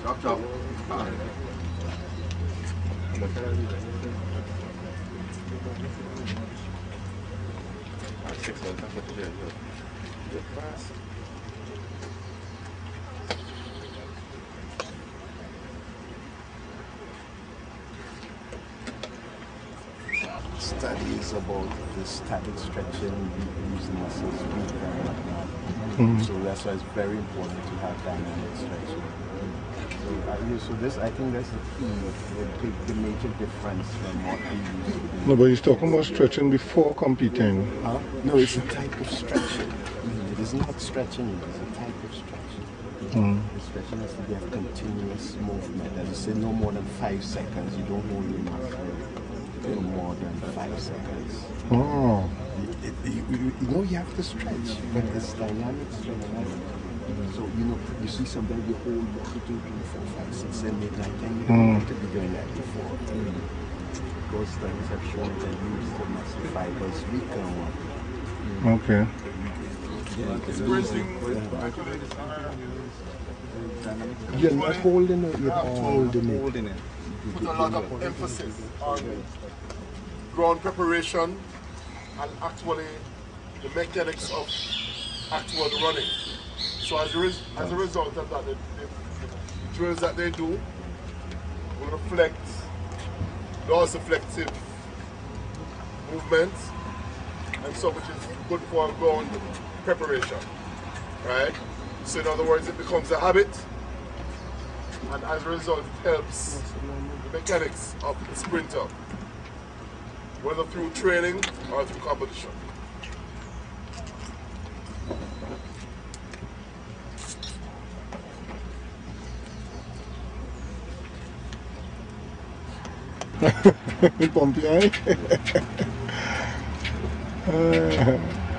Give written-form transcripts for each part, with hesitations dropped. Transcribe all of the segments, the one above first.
Chop chop. Studies about the static stretching using muscles weak and whatnot. So that's why it's very important to have dynamic stretching. So this, I think that's the key, the major difference from what we used to do. No, but he's talking about stretching before competing. Huh? No, it's a type of stretching. It is not stretching, it is a type of stretching. The stretching has to be a continuous movement. As you say, no more than 5 seconds. You don't hold your muscle no more than 5 seconds. Oh. You know you have to stretch, but it's dynamic stretching. So, you see sometimes you hold 1, 2, 3, 4, 5, 6, 7, 8, 9, 10. You don't want to be doing that before. Those studies have shown that use the muscle fibers weaker one. Okay. You're not holding it, you're holding it. Put a lot of emphasis on ground preparation and actually the mechanics of actual running. So as a result of that, the drills that they do will reflect loss reflective movements, and so which is good for ground preparation, right? So in other words, it becomes a habit, and as a result, it helps the mechanics of the sprinter, whether through training or through competition. Pumpy, eh?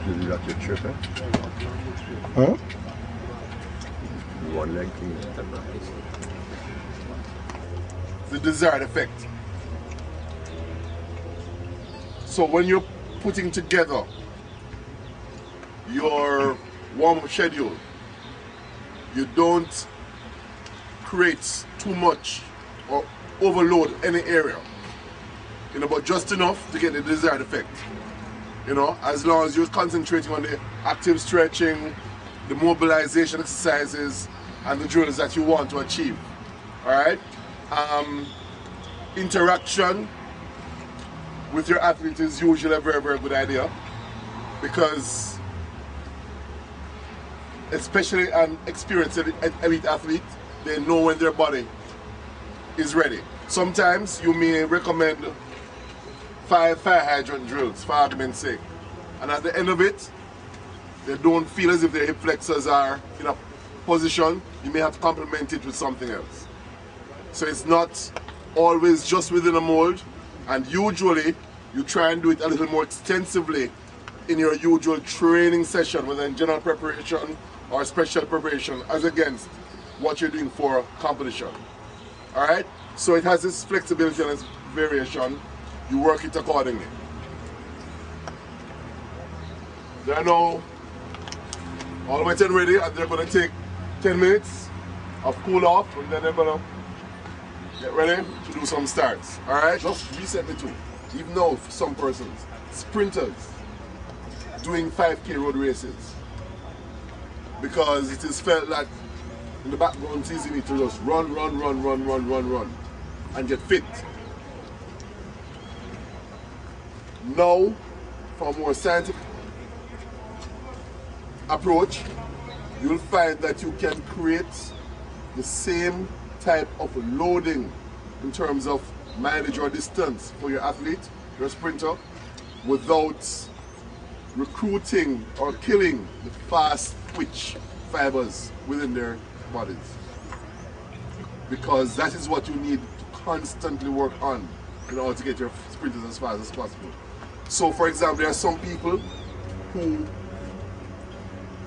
You got your trip, eh? Huh? One leg thing. The desired effect. So when you're putting together your warm-up schedule, you don't create too much or overload any area, but just enough to get the desired effect. As long as you're concentrating on the active stretching, the mobilization exercises, and the drills that you want to achieve. All right. Interaction with your athlete is usually a very, very good idea, because especially an experienced elite athlete, they know when their body is ready. Sometimes you may recommend 5 fire hydrant drills, for argument's sake, and at the end of it, they don't feel as if their hip flexors are in a position. You may have to complement it with something else. So it's not always just within a mold, and usually you try and do it a little more extensively in your usual training session, whether in general preparation or special preparation, as against what you're doing for competition. All right? So it has this flexibility and this variation. You work it accordingly. They're now all my 10 ready, and they're going to take 10 minutes of cool off, and then they're going to get ready to do some starts. All right? Just reset the two. Even though for some persons, sprinters doing 5K road races, because it is felt like in the background it's easy to just run, and get fit. Now, for a more scientific approach, you'll find that you can create the same type of loading in terms of mileage or distance for your athlete, your sprinter, without recruiting or killing the fast twitch fibers within their bodies. Because that is what you need to constantly work on in order to get your sprinters as fast as possible. So for example, there are some people who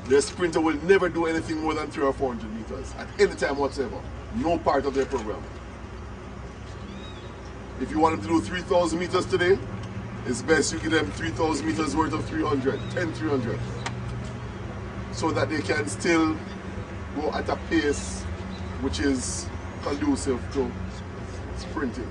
their sprinter will never do anything more than 300 or 400 meters at any time whatsoever. No part of their program. If you want them to do 3,000 meters today, it's best you give them 3,000 meters worth of 300, 300. So that they can still go at a pace which is conducive to sprinting.